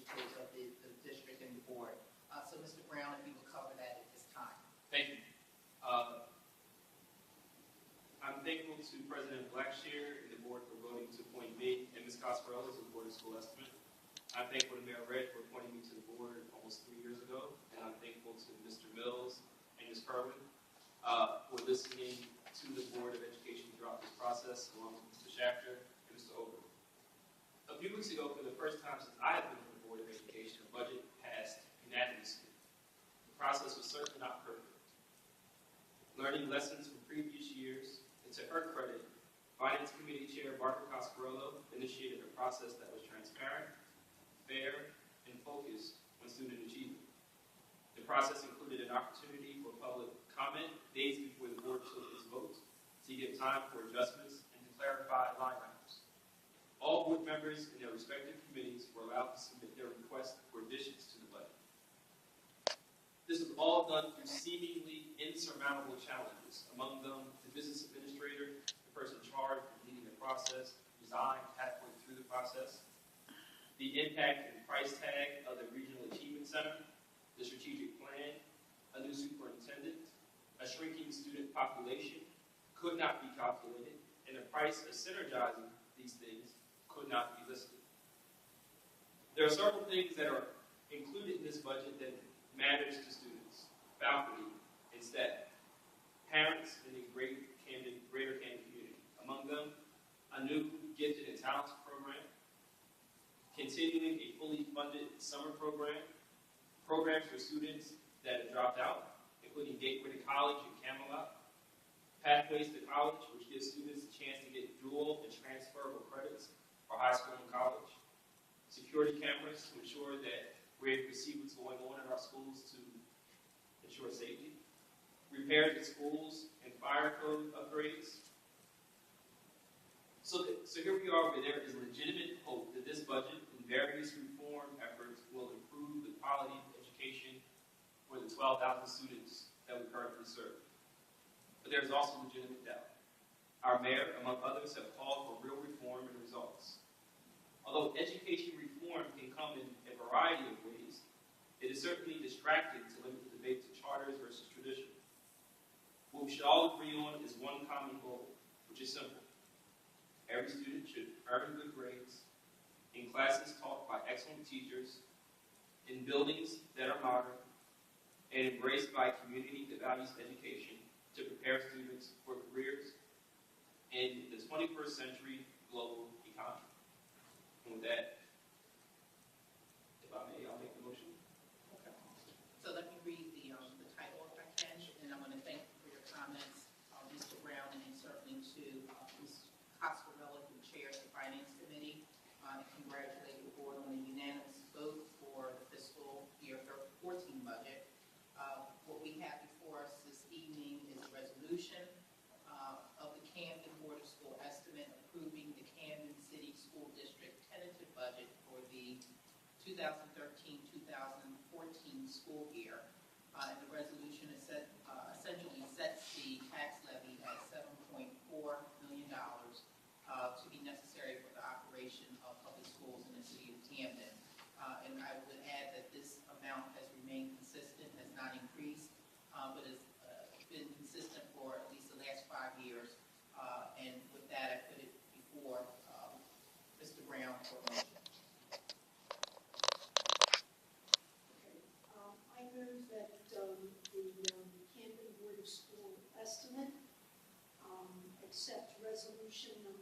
initiatives of the district and the board. So Mr. Brown, if you will cover that at this time. Thank you. I'm thankful to President Blackshear and the board for voting to appoint me and Ms. Coscarello to the Board of School Estimate. I'm thankful to Mayor Red for appointing me to the board almost 3 years ago, and I'm thankful to Mr. Mills and Ms. Kerwin for listening to the Board of Education throughout this process, along with Mr. Schachter and Mr. Over. A few weeks ago, for the first time since I have been on the Board of Education, a budget passed unanimously. The process was certainly not perfect. Learning lessons from previous years, and to her credit, Finance Committee Chair Barbara Coscarello initiated a process that was transparent, fair, and focused on student achievement. The process included an opportunity for public comment days before the board took its vote to give time for adjustments and to clarify line items. All board members in their respective committees were allowed to submit their requests for additions to the budget. This was all done through seemingly insurmountable challenges. Among them, the business administrator, the person charged with leading the process, resigned halfway through the process. The impact and price tag of the Regional Achievement Center, the strategic plan, a new superintendent, a shrinking student population could not be calculated, and the price of synergizing these things could not be listed. There are several things that are included in this budget that matters to students: faculty and staff, parents in the greater Camden community. Among them, a new gifted and talented program, continuing a fully funded summer program, programs for students that have dropped out, including Gateway to College and Camelot, Pathways to College, which gives students a chance to get dual and transferable credits for high school and college, security cameras to ensure that we're able to see what's going on in our schools to ensure safety, repairs to schools and fire code upgrades. So here we are, where there is legitimate hope that this budget and various reform efforts will improve the quality of education for the 12,000 students that we currently serve. But there's also legitimate doubt. Our mayor, among others, have called for real reform and results. Although education reform can come in a variety of ways, it is certainly distracting to limit the debate to charters versus tradition. What we should all agree on is one common goal, which is simple. Every student should earn good grades in classes taught by excellent teachers, in buildings that are modern, and embraced by a community that values education to prepare students for careers in the 21st century global economy. And with that, if I may, I'll make the motion. Okay. So let me read the title if I can, and I'm going to thank you for your comments, Mr. Brown, and certainly to Ms. Coscarello, who chairs the Finance Committee, and congratulate the board on the unanimous vote for the fiscal year 14 budget. What we have before us this evening is a resolution of the Camden Board of School Estimate approving the Camden City School District tentative budget for the 2013-2014 school year. And the resolution is essentially sets the tax levy at $7.4 million to be necessary for the operation of public schools in the city of Camden. And I would add that this amount has remained consistent, has not increased, but has been consistent for at least the last 5 years. And with that, I put it before Mr. Brown for a motion. I move that the Camden Board of School Estimate accept resolution number